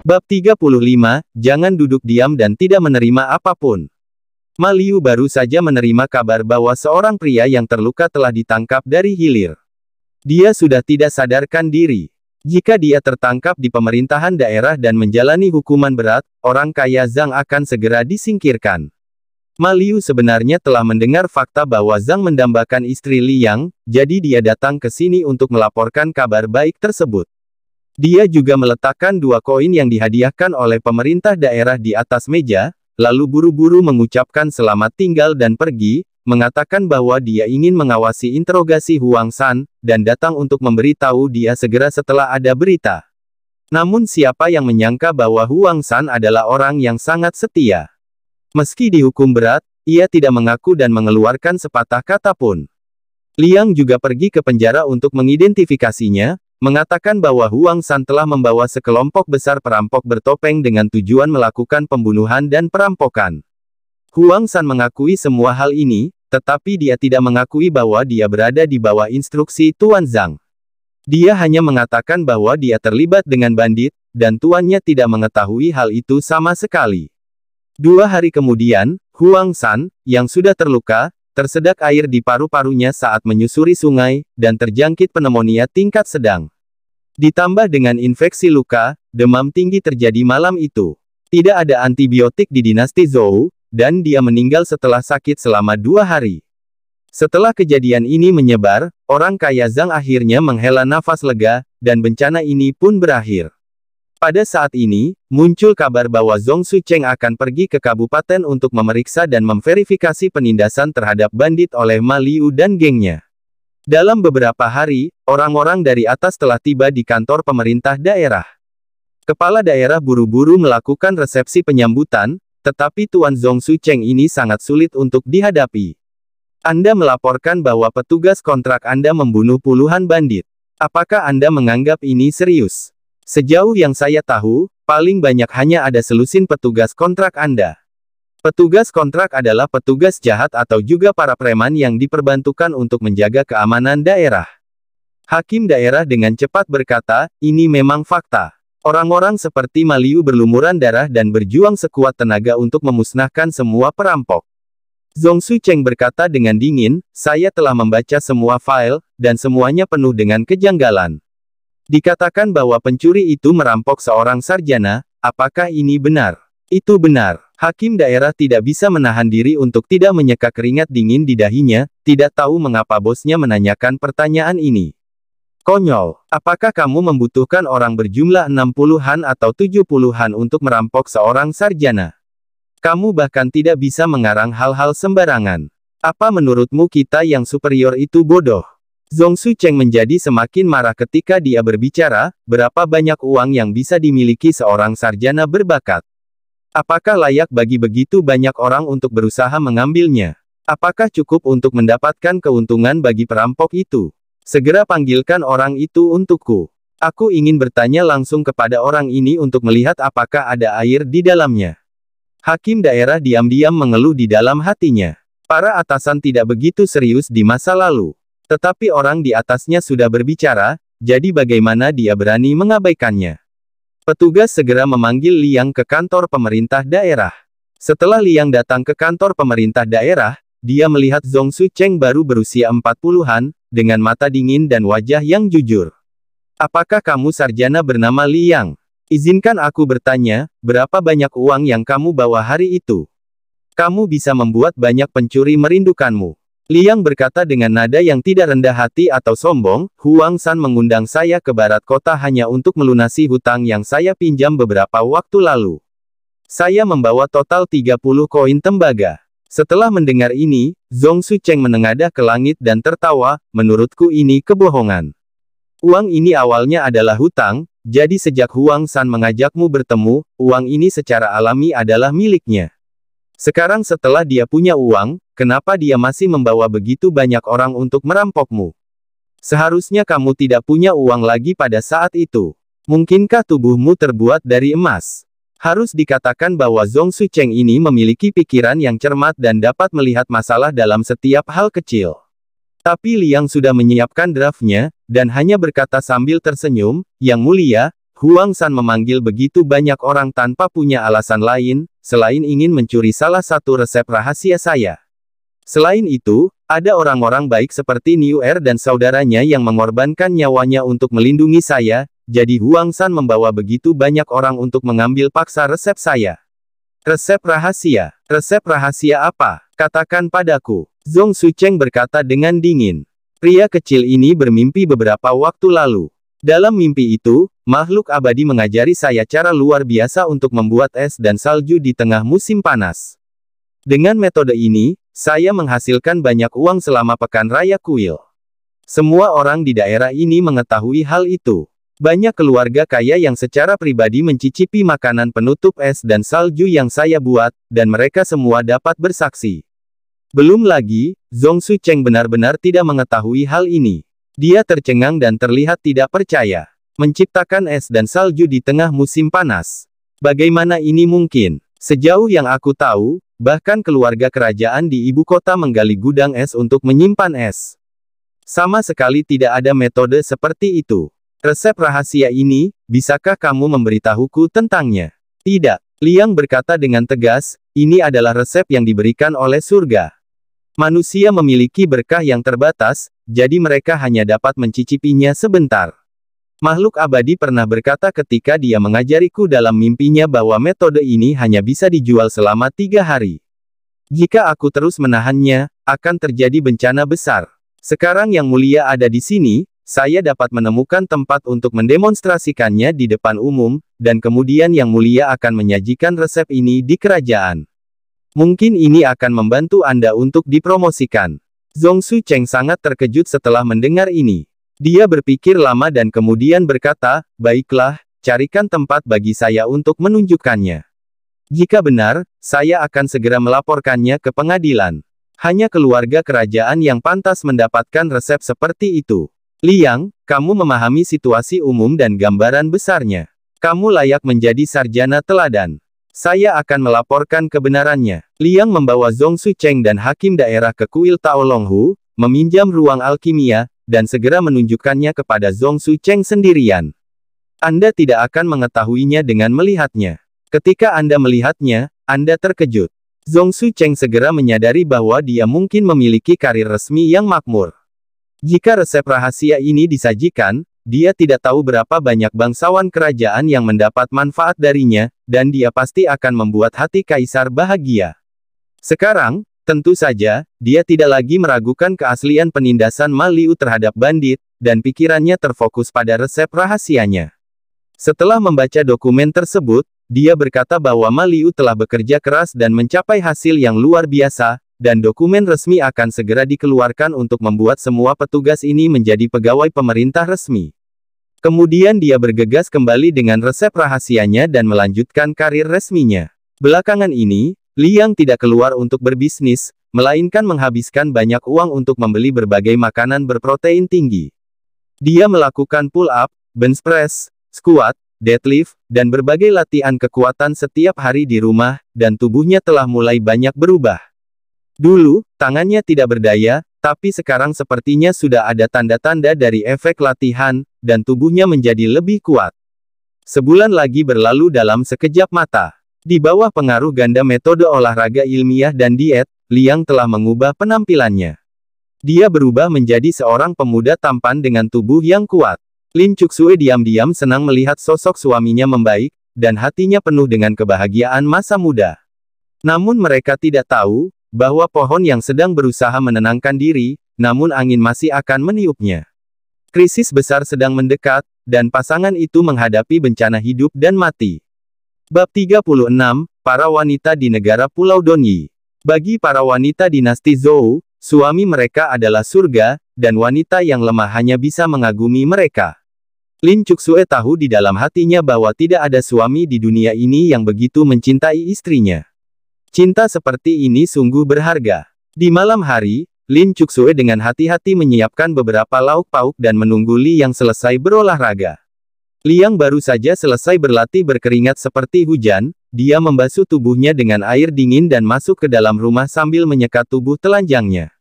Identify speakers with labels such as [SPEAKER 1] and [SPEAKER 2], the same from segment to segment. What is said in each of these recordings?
[SPEAKER 1] Bab 35, jangan duduk diam dan tidak menerima apapun. Ma Liu baru saja menerima kabar bahwa seorang pria yang terluka telah ditangkap dari hilir. Dia sudah tidak sadarkan diri. Jika dia tertangkap di pemerintahan daerah dan menjalani hukuman berat, orang kaya Zhang akan segera disingkirkan. Ma Liu sebenarnya telah mendengar fakta bahwa Zhang mendambakan istri Liang, jadi dia datang ke sini untuk melaporkan kabar baik tersebut. Dia juga meletakkan 2 koin yang dihadiahkan oleh pemerintah daerah di atas meja, lalu buru-buru mengucapkan selamat tinggal dan pergi, mengatakan bahwa dia ingin mengawasi interogasi Huang San, dan datang untuk memberitahu dia segera setelah ada berita. Namun siapa yang menyangka bahwa Huang San adalah orang yang sangat setia. Meski dihukum berat, ia tidak mengaku dan mengeluarkan sepatah kata pun. Liang juga pergi ke penjara untuk mengidentifikasinya, mengatakan bahwa Huang San telah membawa sekelompok besar perampok bertopeng dengan tujuan melakukan pembunuhan dan perampokan. Huang San mengakui semua hal ini, tetapi dia tidak mengakui bahwa dia berada di bawah instruksi Tuan Zhang. Dia hanya mengatakan bahwa dia terlibat dengan bandit, dan tuannya tidak mengetahui hal itu sama sekali. 2 hari kemudian, Huang San, yang sudah terluka, tersedak air di paru-parunya saat menyusuri sungai, dan terjangkit pneumonia tingkat sedang. Ditambah dengan infeksi luka, demam tinggi terjadi malam itu. Tidak ada antibiotik di dinasti Zhou, dan dia meninggal setelah sakit selama 2 hari. Setelah kejadian ini menyebar, orang kaya Zhang akhirnya menghela nafas lega, dan bencana ini pun berakhir. Pada saat ini, muncul kabar bahwa Zhong Sucheng akan pergi ke kabupaten untuk memeriksa dan memverifikasi penindasan terhadap bandit oleh Ma Liu dan gengnya. Dalam beberapa hari, orang-orang dari atas telah tiba di kantor pemerintah daerah. Kepala daerah buru-buru melakukan resepsi penyambutan, tetapi Tuan Zhong Sucheng ini sangat sulit untuk dihadapi. Anda melaporkan bahwa petugas kontrak Anda membunuh puluhan bandit. Apakah Anda menganggap ini serius? Sejauh yang saya tahu, paling banyak hanya ada selusin petugas kontrak Anda. Petugas kontrak adalah petugas jahat atau juga para preman yang diperbantukan untuk menjaga keamanan daerah. Hakim daerah dengan cepat berkata, ini memang fakta. Orang-orang seperti Ma Liu berlumuran darah dan berjuang sekuat tenaga untuk memusnahkan semua perampok. Zhong Sucheng berkata dengan dingin, saya telah membaca semua file, dan semuanya penuh dengan kejanggalan. Dikatakan bahwa pencuri itu merampok seorang sarjana, apakah ini benar? Itu benar. Hakim daerah tidak bisa menahan diri untuk tidak menyeka keringat dingin di dahinya, tidak tahu mengapa bosnya menanyakan pertanyaan ini. Konyol, apakah kamu membutuhkan orang berjumlah 60-an atau 70-an untuk merampok seorang sarjana? Kamu bahkan tidak bisa mengarang hal-hal sembarangan. Apa menurutmu kita yang superior itu bodoh? Zhong Sucheng menjadi semakin marah ketika dia berbicara, berapa banyak uang yang bisa dimiliki seorang sarjana berbakat. Apakah layak bagi begitu banyak orang untuk berusaha mengambilnya? Apakah cukup untuk mendapatkan keuntungan bagi perampok itu? Segera panggilkan orang itu untukku. Aku ingin bertanya langsung kepada orang ini untuk melihat apakah ada air di dalamnya. Hakim daerah diam-diam mengeluh di dalam hatinya. Para atasan tidak begitu serius di masa lalu. Tetapi orang di atasnya sudah berbicara, jadi bagaimana dia berani mengabaikannya? Petugas segera memanggil Liang ke kantor pemerintah daerah. Setelah Liang datang ke kantor pemerintah daerah, dia melihat Zhong Sucheng baru berusia 40-an, dengan mata dingin dan wajah yang jujur. Apakah kamu sarjana bernama Liang? Izinkan aku bertanya, berapa banyak uang yang kamu bawa hari itu? Kamu bisa membuat banyak pencuri merindukanmu. Liang berkata dengan nada yang tidak rendah hati atau sombong, Huang San mengundang saya ke barat kota hanya untuk melunasi hutang yang saya pinjam beberapa waktu lalu. Saya membawa total 30 koin tembaga. Setelah mendengar ini, Zhong Sucheng menengadah ke langit dan tertawa, menurutku ini kebohongan. Uang ini awalnya adalah hutang, jadi sejak Huang San mengajakmu bertemu, uang ini secara alami adalah miliknya. Sekarang setelah dia punya uang, kenapa dia masih membawa begitu banyak orang untuk merampokmu? Seharusnya kamu tidak punya uang lagi pada saat itu. Mungkinkah tubuhmu terbuat dari emas? Harus dikatakan bahwa Zhong Sucheng ini memiliki pikiran yang cermat dan dapat melihat masalah dalam setiap hal kecil. Tapi Liang sudah menyiapkan draftnya, dan hanya berkata sambil tersenyum, Yang Mulia, Huang San memanggil begitu banyak orang tanpa punya alasan lain, selain ingin mencuri salah satu resep rahasia saya. Selain itu, ada orang-orang baik seperti Niu Er dan saudaranya yang mengorbankan nyawanya untuk melindungi saya, jadi Huang San membawa begitu banyak orang untuk mengambil paksa resep saya. Resep rahasia? Resep rahasia apa? Katakan padaku. Zhong Sucheng berkata dengan dingin. Pria kecil ini bermimpi beberapa waktu lalu. Dalam mimpi itu, makhluk abadi mengajari saya cara luar biasa untuk membuat es dan salju di tengah musim panas. Dengan metode ini, saya menghasilkan banyak uang selama pekan raya kuil. Semua orang di daerah ini mengetahui hal itu. Banyak keluarga kaya yang secara pribadi mencicipi makanan penutup es dan salju yang saya buat, dan mereka semua dapat bersaksi. Belum lagi, Zhong Sucheng benar-benar tidak mengetahui hal ini. Dia tercengang dan terlihat tidak percaya. Menciptakan es dan salju di tengah musim panas. Bagaimana ini mungkin? Sejauh yang aku tahu, bahkan keluarga kerajaan di ibu kota menggali gudang es untuk menyimpan es. Sama sekali tidak ada metode seperti itu. Resep rahasia ini, bisakah kamu memberitahuku tentangnya? Tidak. Liang berkata dengan tegas, ini adalah resep yang diberikan oleh surga. Manusia memiliki berkah yang terbatas, jadi mereka hanya dapat mencicipinya sebentar. Makhluk abadi pernah berkata ketika dia mengajariku dalam mimpinya bahwa metode ini hanya bisa dijual selama 3 hari. Jika aku terus menahannya, akan terjadi bencana besar. Sekarang Yang Mulia ada di sini, saya dapat menemukan tempat untuk mendemonstrasikannya di depan umum, dan kemudian Yang Mulia akan menyajikan resep ini di kerajaan. Mungkin ini akan membantu Anda untuk dipromosikan. Zhong Sucheng sangat terkejut setelah mendengar ini. Dia berpikir lama dan kemudian berkata, baiklah, carikan tempat bagi saya untuk menunjukkannya. Jika benar, saya akan segera melaporkannya ke pengadilan. Hanya keluarga kerajaan yang pantas mendapatkan resep seperti itu. Liang, kamu memahami situasi umum dan gambaran besarnya. Kamu layak menjadi sarjana teladan. Saya akan melaporkan kebenarannya. Liang membawa Zhong Sucheng dan hakim daerah ke kuil Tao Longhu, meminjam ruang alkimia, dan segera menunjukkannya kepada Zhong Sucheng sendirian. Anda tidak akan mengetahuinya dengan melihatnya. Ketika Anda melihatnya, Anda terkejut. Zhong Sucheng segera menyadari bahwa dia mungkin memiliki karir resmi yang makmur. Jika resep rahasia ini disajikan, dia tidak tahu berapa banyak bangsawan kerajaan yang mendapat manfaat darinya, dan dia pasti akan membuat hati kaisar bahagia. Sekarang, tentu saja, dia tidak lagi meragukan keaslian penindasan Ma Liu terhadap bandit, dan pikirannya terfokus pada resep rahasianya. Setelah membaca dokumen tersebut, dia berkata bahwa Ma Liu telah bekerja keras dan mencapai hasil yang luar biasa, dan dokumen resmi akan segera dikeluarkan untuk membuat semua petugas ini menjadi pegawai pemerintah resmi. Kemudian dia bergegas kembali dengan resep rahasianya dan melanjutkan karir resminya. Belakangan ini, Liang tidak keluar untuk berbisnis, melainkan menghabiskan banyak uang untuk membeli berbagai makanan berprotein tinggi. Dia melakukan pull-up, bench press, squat, deadlift, dan berbagai latihan kekuatan setiap hari di rumah, dan tubuhnya telah mulai banyak berubah. Dulu, tangannya tidak berdaya, tapi sekarang sepertinya sudah ada tanda-tanda dari efek latihan, dan tubuhnya menjadi lebih kuat. Sebulan lagi berlalu dalam sekejap mata. Di bawah pengaruh ganda metode olahraga ilmiah dan diet, Liang telah mengubah penampilannya. Dia berubah menjadi seorang pemuda tampan dengan tubuh yang kuat. Lin Chuxue diam-diam senang melihat sosok suaminya membaik, dan hatinya penuh dengan kebahagiaan masa muda. Namun mereka tidak tahu, bahwa pohon yang sedang berusaha menenangkan diri, namun angin masih akan meniupnya. Krisis besar sedang mendekat, dan pasangan itu menghadapi bencana hidup dan mati. Bab 36, Para Wanita di Negara Pulau Donyi. Bagi para wanita dinasti Zhou, suami mereka adalah surga, dan wanita yang lemah hanya bisa mengagumi mereka. Lin Chuxue tahu di dalam hatinya bahwa tidak ada suami di dunia ini yang begitu mencintai istrinya. Cinta seperti ini sungguh berharga. Di malam hari, Lin Chuxue dengan hati-hati menyiapkan beberapa lauk pauk dan menunggu Li yang selesai berolahraga. Liang baru saja selesai berlatih berkeringat seperti hujan, dia membasuh tubuhnya dengan air dingin dan masuk ke dalam rumah sambil menyekat tubuh telanjangnya.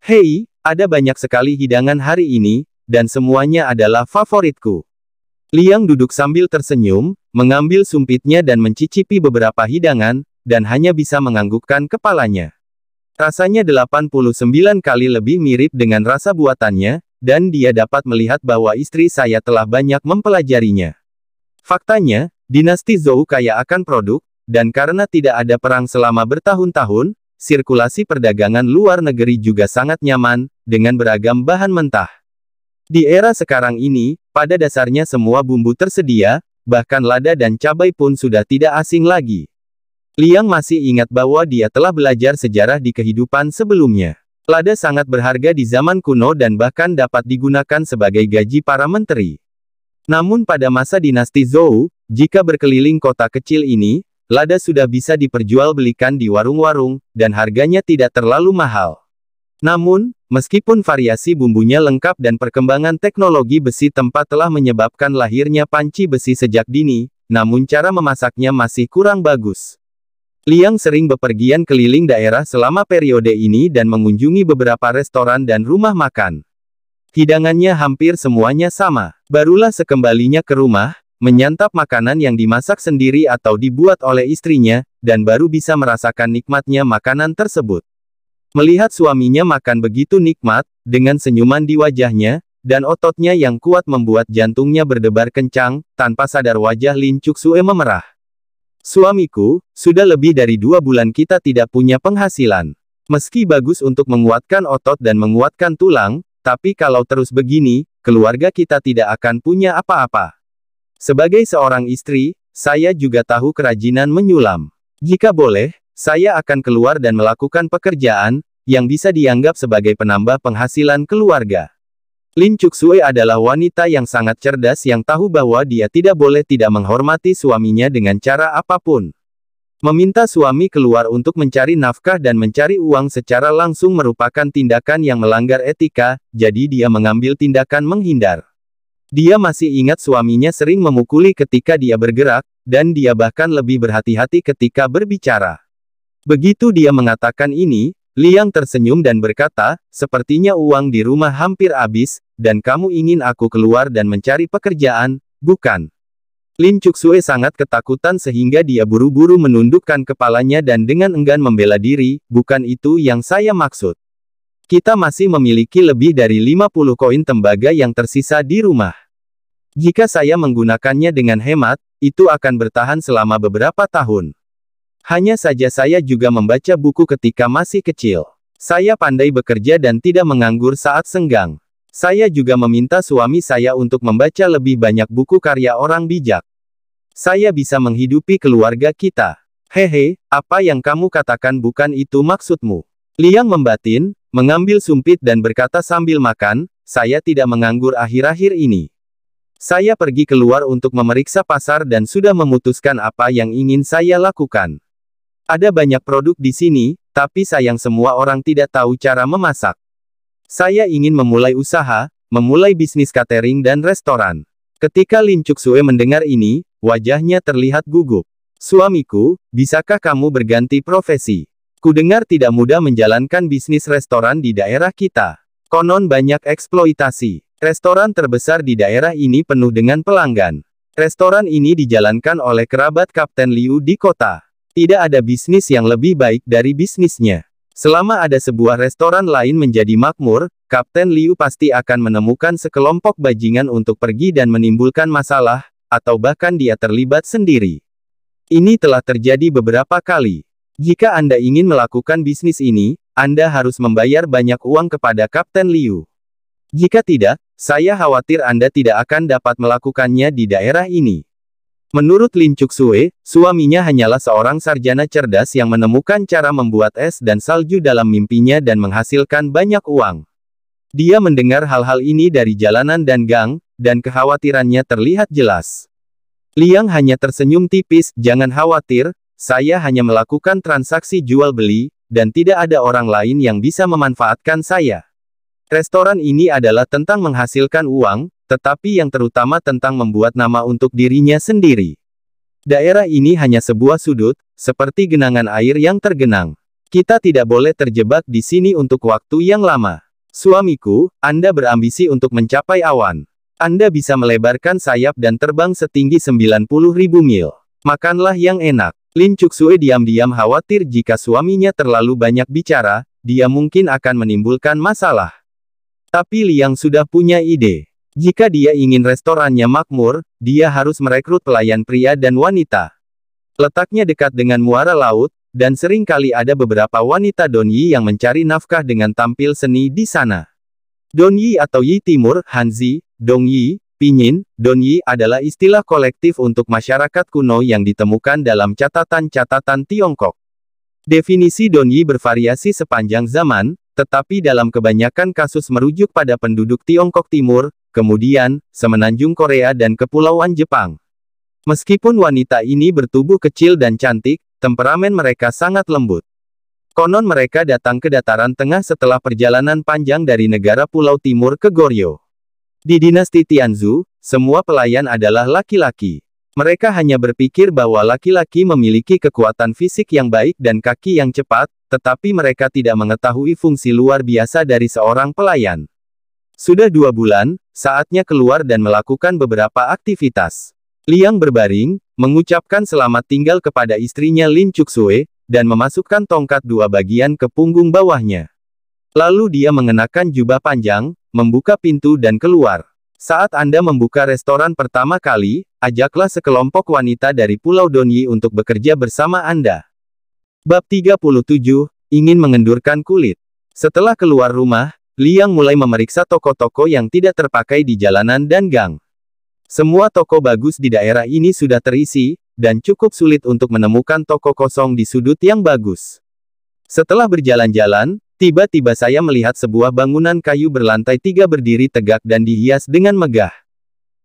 [SPEAKER 1] Hei, ada banyak sekali hidangan hari ini, dan semuanya adalah favoritku. Liang duduk sambil tersenyum, mengambil sumpitnya dan mencicipi beberapa hidangan, dan hanya bisa menganggukkan kepalanya. Rasanya 89 kali lebih mirip dengan rasa buatannya, dan dia dapat melihat bahwa istri saya telah banyak mempelajarinya. Faktanya, dinasti Zhou kaya akan produk, dan karena tidak ada perang selama bertahun-tahun, sirkulasi perdagangan luar negeri juga sangat nyaman, dengan beragam bahan mentah. Di era sekarang ini, pada dasarnya semua bumbu tersedia, bahkan lada dan cabai pun sudah tidak asing lagi. Liang masih ingat bahwa dia telah belajar sejarah di kehidupan sebelumnya. Lada sangat berharga di zaman kuno dan bahkan dapat digunakan sebagai gaji para menteri. Namun pada masa dinasti Zhou, jika berkeliling kota kecil ini, lada sudah bisa diperjualbelikan di warung-warung, dan harganya tidak terlalu mahal. Namun, meskipun variasi bumbunya lengkap dan perkembangan teknologi besi tempat telah menyebabkan lahirnya panci besi sejak dini, namun cara memasaknya masih kurang bagus. Liang sering bepergian keliling daerah selama periode ini dan mengunjungi beberapa restoran dan rumah makan. Hidangannya hampir semuanya sama. Barulah sekembalinya ke rumah, menyantap makanan yang dimasak sendiri atau dibuat oleh istrinya, dan baru bisa merasakan nikmatnya makanan tersebut. Melihat suaminya makan begitu nikmat, dengan senyuman di wajahnya, dan ototnya yang kuat membuat jantungnya berdebar kencang, tanpa sadar wajah Lin Chuxue memerah. Suamiku, sudah lebih dari 2 bulan kita tidak punya penghasilan. Meski bagus untuk menguatkan otot dan menguatkan tulang, tapi kalau terus begini, keluarga kita tidak akan punya apa-apa. Sebagai seorang istri, saya juga tahu kerajinan menyulam. Jika boleh, saya akan keluar dan melakukan pekerjaan, yang bisa dianggap sebagai penambah penghasilan keluarga. Lin Chuxue adalah wanita yang sangat cerdas yang tahu bahwa dia tidak boleh tidak menghormati suaminya dengan cara apapun. Meminta suami keluar untuk mencari nafkah dan mencari uang secara langsung merupakan tindakan yang melanggar etika, jadi dia mengambil tindakan menghindar. Dia masih ingat suaminya sering memukuli ketika dia bergerak, dan dia bahkan lebih berhati-hati ketika berbicara. Begitu dia mengatakan ini, Liang tersenyum dan berkata, sepertinya uang di rumah hampir habis, dan kamu ingin aku keluar dan mencari pekerjaan, bukan? Lin Chuxue sangat ketakutan sehingga dia buru-buru menundukkan kepalanya dan dengan enggan membela diri, bukan itu yang saya maksud. Kita masih memiliki lebih dari 50 koin tembaga yang tersisa di rumah. Jika saya menggunakannya dengan hemat, itu akan bertahan selama beberapa tahun. Hanya saja saya juga membaca buku ketika masih kecil. Saya pandai bekerja dan tidak menganggur saat senggang. Saya juga meminta suami saya untuk membaca lebih banyak buku karya orang bijak. Saya bisa menghidupi keluarga kita. Hehe, apa yang kamu katakan bukan itu maksudmu. Liang membatin, mengambil sumpit dan berkata sambil makan, saya tidak menganggur akhir-akhir ini. Saya pergi keluar untuk memeriksa pasar dan sudah memutuskan apa yang ingin saya lakukan. Ada banyak produk di sini, tapi sayang semua orang tidak tahu cara memasak. Saya ingin memulai usaha, memulai bisnis catering dan restoran. Ketika Lin Chuxue mendengar ini, wajahnya terlihat gugup. Suamiku, bisakah kamu berganti profesi? Kudengar tidak mudah menjalankan bisnis restoran di daerah kita. Konon banyak eksploitasi. Restoran terbesar di daerah ini penuh dengan pelanggan. Restoran ini dijalankan oleh kerabat Kapten Liu di kota. Tidak ada bisnis yang lebih baik dari bisnisnya. Selama ada sebuah restoran lain menjadi makmur, Kapten Liu pasti akan menemukan sekelompok bajingan untuk pergi dan menimbulkan masalah, atau bahkan dia terlibat sendiri. Ini telah terjadi beberapa kali. Jika Anda ingin melakukan bisnis ini, Anda harus membayar banyak uang kepada Kapten Liu. Jika tidak, saya khawatir Anda tidak akan dapat melakukannya di daerah ini. Menurut Lin Chuxue, suaminya hanyalah seorang sarjana cerdas yang menemukan cara membuat es dan salju dalam mimpinya dan menghasilkan banyak uang. Dia mendengar hal-hal ini dari jalanan dan gang, dan kekhawatirannya terlihat jelas. Liang hanya tersenyum tipis, jangan khawatir, saya hanya melakukan transaksi jual-beli, dan tidak ada orang lain yang bisa memanfaatkan saya. Restoran ini adalah tentang menghasilkan uang, tetapi yang terutama tentang membuat nama untuk dirinya sendiri. Daerah ini hanya sebuah sudut, seperti genangan air yang tergenang. Kita tidak boleh terjebak di sini untuk waktu yang lama. Suamiku, Anda berambisi untuk mencapai awan. Anda bisa melebarkan sayap dan terbang setinggi 90.000 mil. Makanlah yang enak. Lin Cuxue diam-diam khawatir jika suaminya terlalu banyak bicara, dia mungkin akan menimbulkan masalah. Tapi Liang sudah punya ide. Jika dia ingin restorannya makmur, dia harus merekrut pelayan pria dan wanita. Letaknya dekat dengan muara laut, dan sering kali ada beberapa wanita Donyi yang mencari nafkah dengan tampil seni di sana. Donyi atau Yi Timur, Hanzi, Dongyi, Pinyin, Donyi adalah istilah kolektif untuk masyarakat kuno yang ditemukan dalam catatan-catatan Tiongkok. Definisi Donyi bervariasi sepanjang zaman, tetapi dalam kebanyakan kasus merujuk pada penduduk Tiongkok Timur, kemudian, semenanjung Korea dan kepulauan Jepang. Meskipun wanita ini bertubuh kecil dan cantik, temperamen mereka sangat lembut. Konon mereka datang ke dataran tengah setelah perjalanan panjang dari negara Pulau Timur ke Goryeo. Di dinasti Tianzhu, semua pelayan adalah laki-laki. Mereka hanya berpikir bahwa laki-laki memiliki kekuatan fisik yang baik dan kaki yang cepat, tetapi mereka tidak mengetahui fungsi luar biasa dari seorang pelayan. Sudah 2 bulan, saatnya keluar dan melakukan beberapa aktivitas. Liang berbaring, mengucapkan selamat tinggal kepada istrinya Lin Cuxue, dan memasukkan tongkat 2 bagian ke punggung bawahnya. Lalu dia mengenakan jubah panjang, membuka pintu dan keluar. Saat Anda membuka restoran pertama kali, ajaklah sekelompok wanita dari Pulau Donyi untuk bekerja bersama Anda. Bab 37, ingin mengendurkan kulit. Setelah keluar rumah, Liang mulai memeriksa toko-toko yang tidak terpakai di jalanan dan gang. Semua toko bagus di daerah ini sudah terisi, dan cukup sulit untuk menemukan toko kosong di sudut yang bagus. Setelah berjalan-jalan, tiba-tiba saya melihat sebuah bangunan kayu berlantai 3 berdiri tegak dan dihias dengan megah.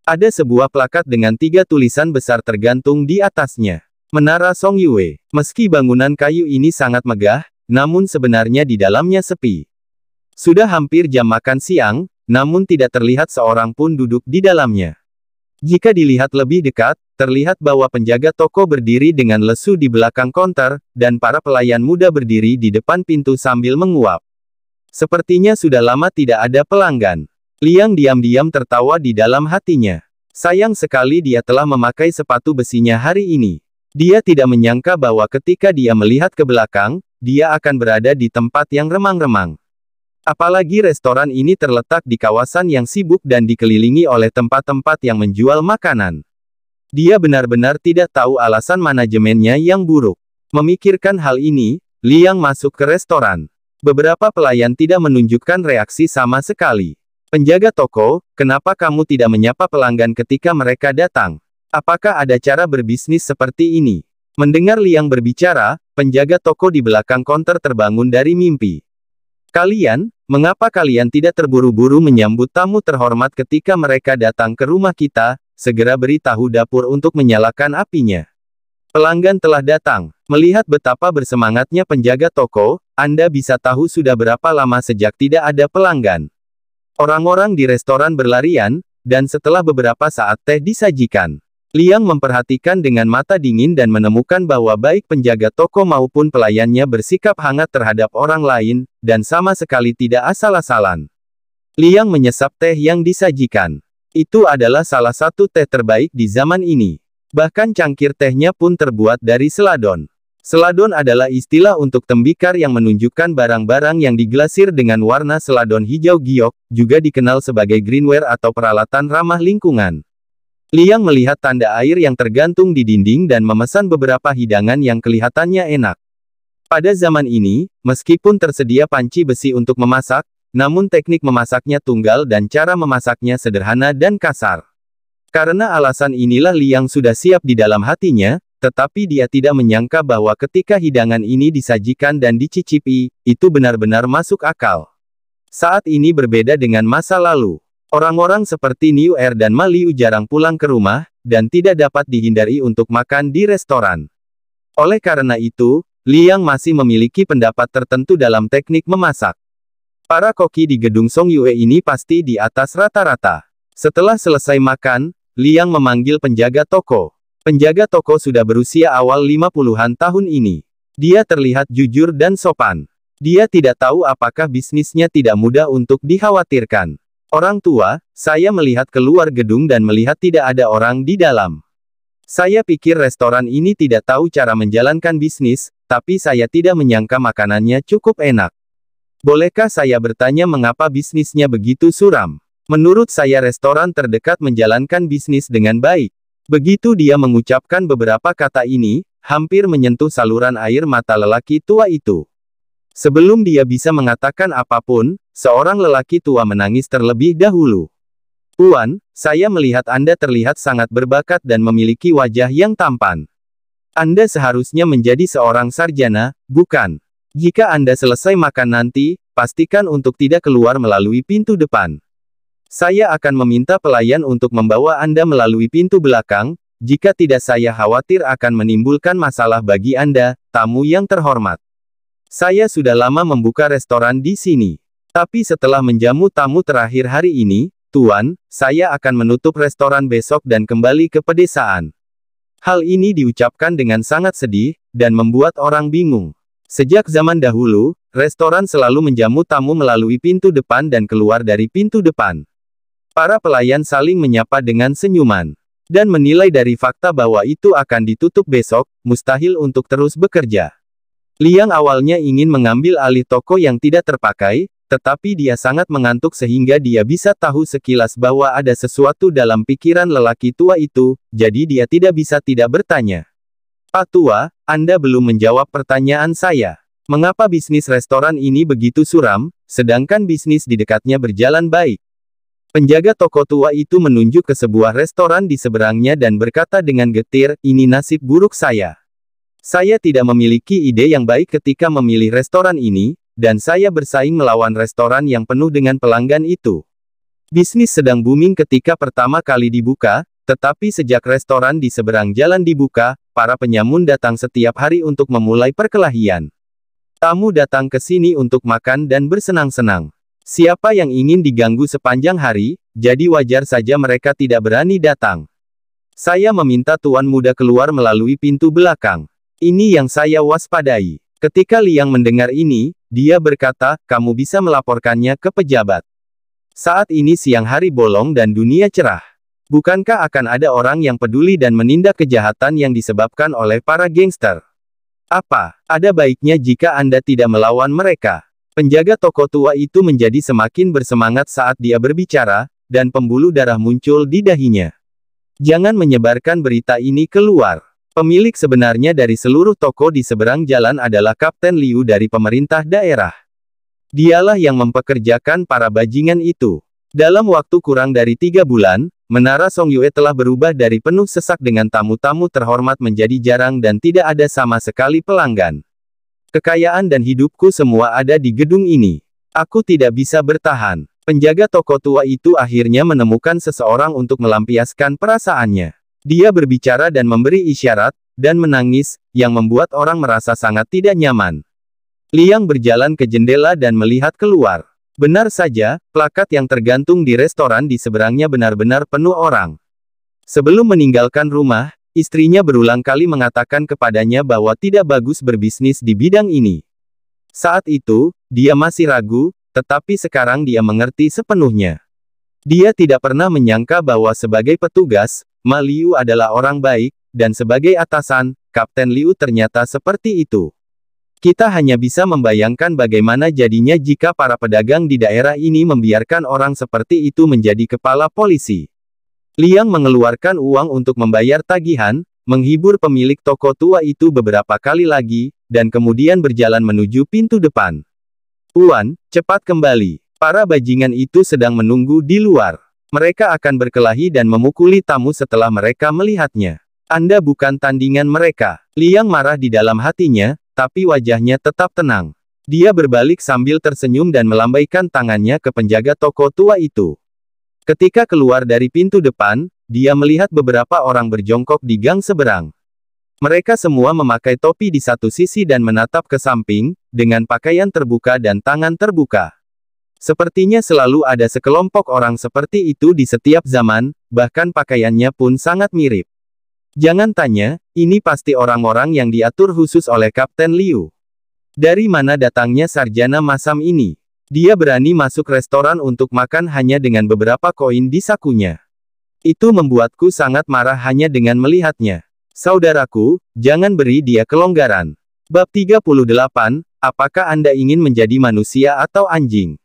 [SPEAKER 1] Ada sebuah plakat dengan 3 tulisan besar tergantung di atasnya. Menara Song Yue. Meski bangunan kayu ini sangat megah, namun sebenarnya di dalamnya sepi. Sudah hampir jam makan siang, namun tidak terlihat seorang pun duduk di dalamnya. Jika dilihat lebih dekat, terlihat bahwa penjaga toko berdiri dengan lesu di belakang konter, dan para pelayan muda berdiri di depan pintu sambil menguap. Sepertinya sudah lama tidak ada pelanggan. Liang diam-diam tertawa di dalam hatinya. Sayang sekali dia telah memakai sepatu besinya hari ini. Dia tidak menyangka bahwa ketika dia melihat ke belakang, dia akan berada di tempat yang remang-remang. Apalagi restoran ini terletak di kawasan yang sibuk dan dikelilingi oleh tempat-tempat yang menjual makanan. Dia benar-benar tidak tahu alasan manajemennya yang buruk. Memikirkan hal ini, Liang masuk ke restoran. Beberapa pelayan tidak menunjukkan reaksi sama sekali. Penjaga toko, kenapa kamu tidak menyapa pelanggan ketika mereka datang? Apakah ada cara berbisnis seperti ini? Mendengar Liang berbicara, penjaga toko di belakang konter terbangun dari mimpi. Kalian, mengapa kalian tidak terburu-buru menyambut tamu terhormat ketika mereka datang ke rumah kita? Segera beritahu dapur untuk menyalakan apinya. Pelanggan telah datang. Melihat betapa bersemangatnya penjaga toko, Anda bisa tahu sudah berapa lama sejak tidak ada pelanggan. Orang-orang di restoran berlarian, dan setelah beberapa saat teh disajikan. Liang memperhatikan dengan mata dingin dan menemukan bahwa baik penjaga toko maupun pelayannya bersikap hangat terhadap orang lain, dan sama sekali tidak asal-asalan. Liang menyesap teh yang disajikan. Itu adalah salah satu teh terbaik di zaman ini. Bahkan cangkir tehnya pun terbuat dari seladon. Seladon adalah istilah untuk tembikar yang menunjukkan barang-barang yang diglasir dengan warna seladon hijau giok, juga dikenal sebagai greenware atau peralatan ramah lingkungan. Liang melihat tanda air yang tergantung di dinding dan memesan beberapa hidangan yang kelihatannya enak. Pada zaman ini, meskipun tersedia panci besi untuk memasak, namun teknik memasaknya tunggal dan cara memasaknya sederhana dan kasar. Karena alasan inilah Liang sudah siap di dalam hatinya, tetapi dia tidak menyangka bahwa ketika hidangan ini disajikan dan dicicipi, itu benar-benar masuk akal. Saat ini berbeda dengan masa lalu. Orang-orang seperti Niu Er dan Ma Liu jarang pulang ke rumah, dan tidak dapat dihindari untuk makan di restoran. Oleh karena itu, Liang masih memiliki pendapat tertentu dalam teknik memasak. Para koki di gedung Song Yue ini pasti di atas rata-rata. Setelah selesai makan, Liang memanggil penjaga toko. Penjaga toko sudah berusia awal 50-an tahun ini. Dia terlihat jujur dan sopan. Dia tidak tahu apakah bisnisnya tidak mudah untuk dikhawatirkan. Orang tua, saya melihat keluar gedung dan melihat tidak ada orang di dalam. Saya pikir restoran ini tidak tahu cara menjalankan bisnis, tapi saya tidak menyangka makanannya cukup enak. Bolehkah saya bertanya mengapa bisnisnya begitu suram? Menurut saya restoran terdekat menjalankan bisnis dengan baik. Begitu dia mengucapkan beberapa kata ini, hampir menyentuh saluran air mata lelaki tua itu. Sebelum dia bisa mengatakan apapun, seorang lelaki tua menangis terlebih dahulu. "Tuan, saya melihat Anda terlihat sangat berbakat dan memiliki wajah yang tampan. Anda seharusnya menjadi seorang sarjana, bukan? Jika Anda selesai makan nanti, pastikan untuk tidak keluar melalui pintu depan. Saya akan meminta pelayan untuk membawa Anda melalui pintu belakang, jika tidak saya khawatir akan menimbulkan masalah bagi Anda, tamu yang terhormat. Saya sudah lama membuka restoran di sini. Tapi setelah menjamu tamu terakhir hari ini, Tuan, saya akan menutup restoran besok dan kembali ke pedesaan." Hal ini diucapkan dengan sangat sedih, dan membuat orang bingung. Sejak zaman dahulu, restoran selalu menjamu tamu melalui pintu depan dan keluar dari pintu depan. Para pelayan saling menyapa dengan senyuman. Dan menilai dari fakta bahwa itu akan ditutup besok, mustahil untuk terus bekerja. Liang awalnya ingin mengambil alih toko yang tidak terpakai, tetapi dia sangat mengantuk sehingga dia bisa tahu sekilas bahwa ada sesuatu dalam pikiran lelaki tua itu, jadi dia tidak bisa tidak bertanya. "Pak Tua, Anda belum menjawab pertanyaan saya. Mengapa bisnis restoran ini begitu suram, sedangkan bisnis di dekatnya berjalan baik?" Penjaga toko tua itu menunjuk ke sebuah restoran di seberangnya dan berkata dengan getir, "Ini nasib buruk saya. Saya tidak memiliki ide yang baik ketika memilih restoran ini, dan saya bersaing melawan restoran yang penuh dengan pelanggan itu. Bisnis sedang booming ketika pertama kali dibuka, tetapi sejak restoran di seberang jalan dibuka, para penyamun datang setiap hari untuk memulai perkelahian. Tamu datang ke sini untuk makan dan bersenang-senang. Siapa yang ingin diganggu sepanjang hari, jadi wajar saja mereka tidak berani datang. Saya meminta tuan muda keluar melalui pintu belakang. Ini yang saya waspadai." Ketika Liang mendengar ini, dia berkata, "Kamu bisa melaporkannya ke pejabat. Saat ini siang hari bolong dan dunia cerah. Bukankah akan ada orang yang peduli dan menindak kejahatan yang disebabkan oleh para gangster? Apa ada baiknya jika Anda tidak melawan mereka?" Penjaga toko tua itu menjadi semakin bersemangat saat dia berbicara, dan pembuluh darah muncul di dahinya. "Jangan menyebarkan berita ini keluar. Pemilik sebenarnya dari seluruh toko di seberang jalan adalah Kapten Liu dari pemerintah daerah. Dialah yang mempekerjakan para bajingan itu. Dalam waktu kurang dari 3 bulan, Menara Songyue telah berubah dari penuh sesak dengan tamu-tamu terhormat menjadi jarang dan tidak ada sama sekali pelanggan. Kekayaan dan hidupku semua ada di gedung ini. Aku tidak bisa bertahan." Penjaga toko tua itu akhirnya menemukan seseorang untuk melampiaskan perasaannya. Dia berbicara dan memberi isyarat, dan menangis, yang membuat orang merasa sangat tidak nyaman. Liang berjalan ke jendela dan melihat keluar. Benar saja, plakat yang tergantung di restoran di seberangnya benar-benar penuh orang. Sebelum meninggalkan rumah, istrinya berulang kali mengatakan kepadanya bahwa tidak bagus berbisnis di bidang ini. Saat itu, dia masih ragu, tetapi sekarang dia mengerti sepenuhnya. Dia tidak pernah menyangka bahwa sebagai petugas, Ma Liu adalah orang baik, dan sebagai atasan, Kapten Liu ternyata seperti itu. Kita hanya bisa membayangkan bagaimana jadinya jika para pedagang di daerah ini membiarkan orang seperti itu menjadi kepala polisi. Liang mengeluarkan uang untuk membayar tagihan, menghibur pemilik toko tua itu beberapa kali lagi, dan kemudian berjalan menuju pintu depan. "Tuan, cepat kembali. Para bajingan itu sedang menunggu di luar. Mereka akan berkelahi dan memukuli tamu setelah mereka melihatnya. Anda bukan tandingan mereka." Liang marah di dalam hatinya, tapi wajahnya tetap tenang. Dia berbalik sambil tersenyum dan melambaikan tangannya ke penjaga toko tua itu. Ketika keluar dari pintu depan, dia melihat beberapa orang berjongkok di gang seberang. Mereka semua memakai topi di satu sisi dan menatap ke samping, dengan pakaian terbuka dan tangan terbuka. Sepertinya selalu ada sekelompok orang seperti itu di setiap zaman, bahkan pakaiannya pun sangat mirip. Jangan tanya, ini pasti orang-orang yang diatur khusus oleh Kapten Liu. Dari mana datangnya sarjana masam ini? Dia berani masuk restoran untuk makan hanya dengan beberapa koin di sakunya. Itu membuatku sangat marah hanya dengan melihatnya. Saudaraku, jangan beri dia kelonggaran. Bab 38, apakah Anda ingin menjadi manusia atau anjing?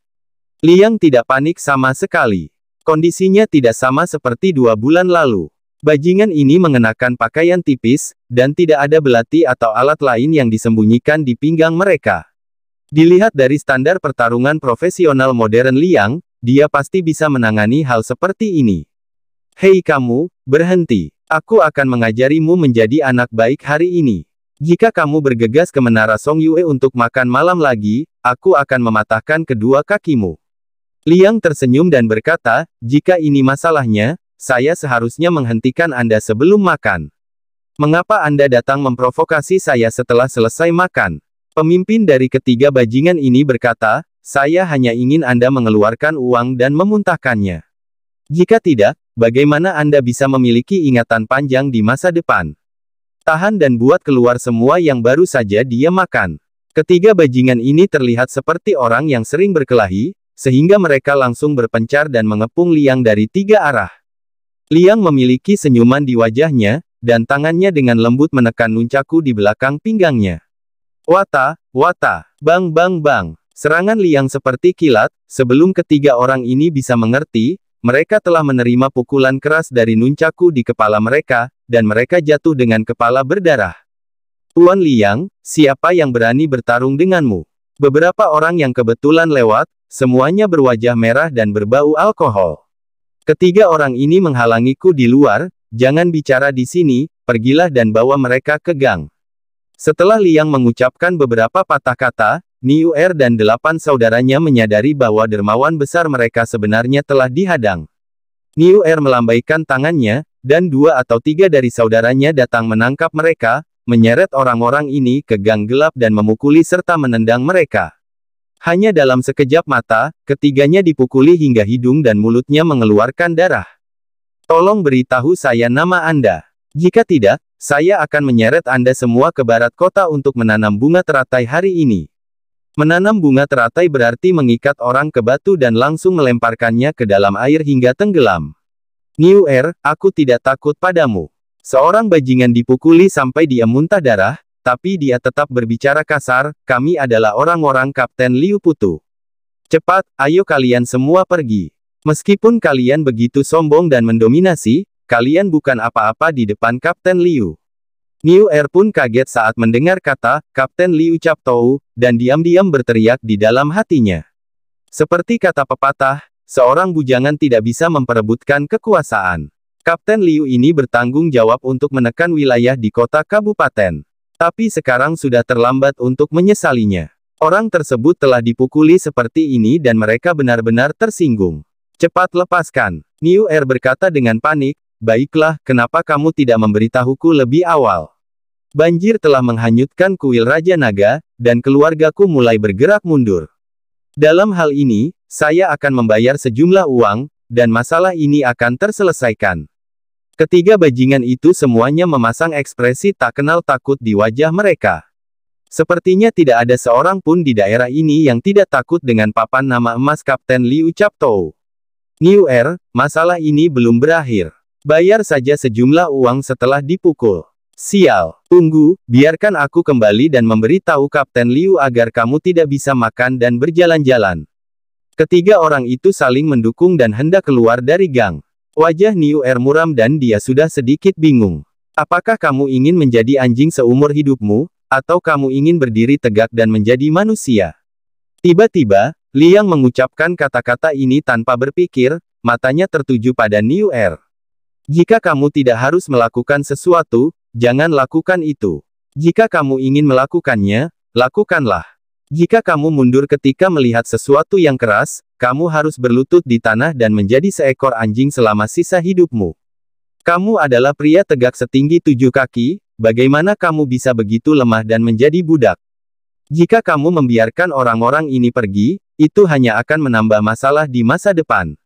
[SPEAKER 1] Liang tidak panik sama sekali. Kondisinya tidak sama seperti 2 bulan lalu. Bajingan ini mengenakan pakaian tipis, dan tidak ada belati atau alat lain yang disembunyikan di pinggang mereka. Dilihat dari standar pertarungan profesional modern Liang, dia pasti bisa menangani hal seperti ini. Hei kamu, berhenti. Aku akan mengajarimu menjadi anak baik hari ini. Jika kamu bergegas ke Menara Songyue untuk makan malam lagi, aku akan mematahkan kedua kakimu. Liang tersenyum dan berkata, jika ini masalahnya, saya seharusnya menghentikan Anda sebelum makan. Mengapa Anda datang memprovokasi saya setelah selesai makan? Pemimpin dari ketiga bajingan ini berkata, saya hanya ingin Anda mengeluarkan uang dan memuntahkannya. Jika tidak, bagaimana Anda bisa memiliki ingatan panjang di masa depan? Tahan dan buat keluar semua yang baru saja dia makan. Ketiga bajingan ini terlihat seperti orang yang sering berkelahi, sehingga mereka langsung berpencar dan mengepung Liang dari 3 arah. Liang memiliki senyuman di wajahnya, dan tangannya dengan lembut menekan nunchaku di belakang pinggangnya. Wata, wata, bang bang bang. Serangan Liang seperti kilat, sebelum ketiga orang ini bisa mengerti, mereka telah menerima pukulan keras dari nunchaku di kepala mereka, dan mereka jatuh dengan kepala berdarah. Tuan Liang, siapa yang berani bertarung denganmu? Beberapa orang yang kebetulan lewat, semuanya berwajah merah dan berbau alkohol. Ketiga orang ini menghalangiku di luar, jangan bicara di sini, pergilah dan bawa mereka ke gang. Setelah Liang mengucapkan beberapa patah kata, Niu Er dan 8 saudaranya menyadari bahwa dermawan besar mereka sebenarnya telah dihadang. Niu Er melambaikan tangannya, dan 2 atau 3 dari saudaranya datang menangkap mereka, menyeret orang-orang ini ke gang gelap dan memukuli serta menendang mereka. Hanya dalam sekejap mata, ketiganya dipukuli hingga hidung dan mulutnya mengeluarkan darah. Tolong beritahu saya nama Anda. Jika tidak, saya akan menyeret Anda semua ke barat kota untuk menanam bunga teratai hari ini. Menanam bunga teratai berarti mengikat orang ke batu dan langsung melemparkannya ke dalam air hingga tenggelam. Niu Er, aku tidak takut padamu. Seorang bajingan dipukuli sampai dia muntah darah, tapi dia tetap berbicara kasar, kami adalah orang-orang Kapten Liu Putu. Cepat, ayo kalian semua pergi. Meskipun kalian begitu sombong dan mendominasi, kalian bukan apa-apa di depan Kapten Liu. Niu Er pun kaget saat mendengar kata, Kapten Liu Captou, dan diam-diam berteriak di dalam hatinya. Seperti kata pepatah, seorang bujangan tidak bisa memperebutkan kekuasaan. Kapten Liu ini bertanggung jawab untuk menekan wilayah di kota kabupaten. Tapi sekarang sudah terlambat untuk menyesalinya. Orang tersebut telah dipukuli seperti ini dan mereka benar-benar tersinggung. Cepat lepaskan. Niu Er berkata dengan panik, baiklah, kenapa kamu tidak memberitahuku lebih awal? Banjir telah menghanyutkan kuil Raja Naga, dan keluargaku mulai bergerak mundur. Dalam hal ini, saya akan membayar sejumlah uang, dan masalah ini akan terselesaikan. Ketiga bajingan itu semuanya memasang ekspresi tak kenal takut di wajah mereka. Sepertinya tidak ada seorang pun di daerah ini yang tidak takut dengan papan nama emas Kapten Liu Captou. Niu Er, masalah ini belum berakhir. Bayar saja sejumlah uang setelah dipukul. Sial, tunggu, biarkan aku kembali dan memberitahu Kapten Liu agar kamu tidak bisa makan dan berjalan-jalan. Ketiga orang itu saling mendukung dan hendak keluar dari gang. Wajah Niu Er muram dan dia sudah sedikit bingung. Apakah kamu ingin menjadi anjing seumur hidupmu, atau kamu ingin berdiri tegak dan menjadi manusia? Tiba-tiba, Liang mengucapkan kata-kata ini tanpa berpikir, matanya tertuju pada Niu Er. Jika kamu tidak harus melakukan sesuatu, jangan lakukan itu. Jika kamu ingin melakukannya, lakukanlah. Jika kamu mundur ketika melihat sesuatu yang keras, kamu harus berlutut di tanah dan menjadi seekor anjing selama sisa hidupmu. Kamu adalah pria tegak setinggi 7 kaki, bagaimana kamu bisa begitu lemah dan menjadi budak? Jika kamu membiarkan orang-orang ini pergi, itu hanya akan menambah masalah di masa depan.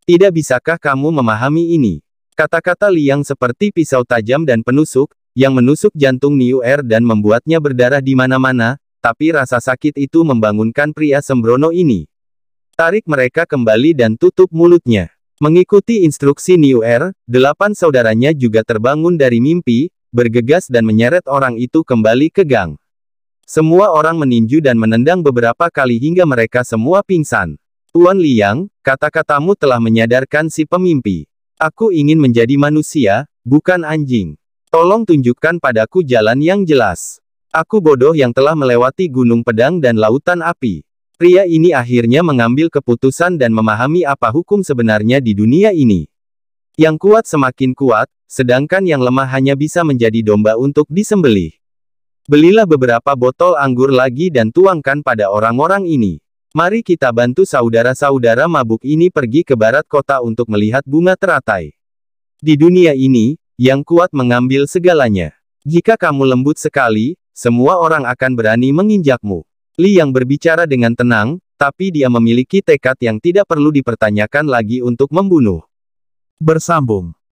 [SPEAKER 1] Tidak bisakah kamu memahami ini? Kata-kata Liang seperti pisau tajam dan penusuk, yang menusuk jantung Niu Er dan membuatnya berdarah di mana-mana, tapi rasa sakit itu membangunkan pria sembrono ini. Tarik mereka kembali dan tutup mulutnya. Mengikuti instruksi New Air, 8 saudaranya juga terbangun dari mimpi, bergegas dan menyeret orang itu kembali ke gang. Semua orang meninju dan menendang beberapa kali hingga mereka semua pingsan. Tuan Liang, kata-katamu telah menyadarkan si pemimpi. Aku ingin menjadi manusia, bukan anjing. Tolong tunjukkan padaku jalan yang jelas. Aku bodoh yang telah melewati gunung pedang dan lautan api. Pria ini akhirnya mengambil keputusan dan memahami apa hukum sebenarnya di dunia ini. Yang kuat semakin kuat, sedangkan yang lemah hanya bisa menjadi domba untuk disembelih. Belilah beberapa botol anggur lagi dan tuangkan pada orang-orang ini. Mari kita bantu saudara-saudara mabuk ini pergi ke barat kota untuk melihat bunga teratai. Di dunia ini, yang kuat mengambil segalanya. Jika kamu lembut sekali, semua orang akan berani menginjakmu. Li yang berbicara dengan tenang, tapi dia memiliki tekad yang tidak perlu dipertanyakan lagi untuk membunuh. Bersambung.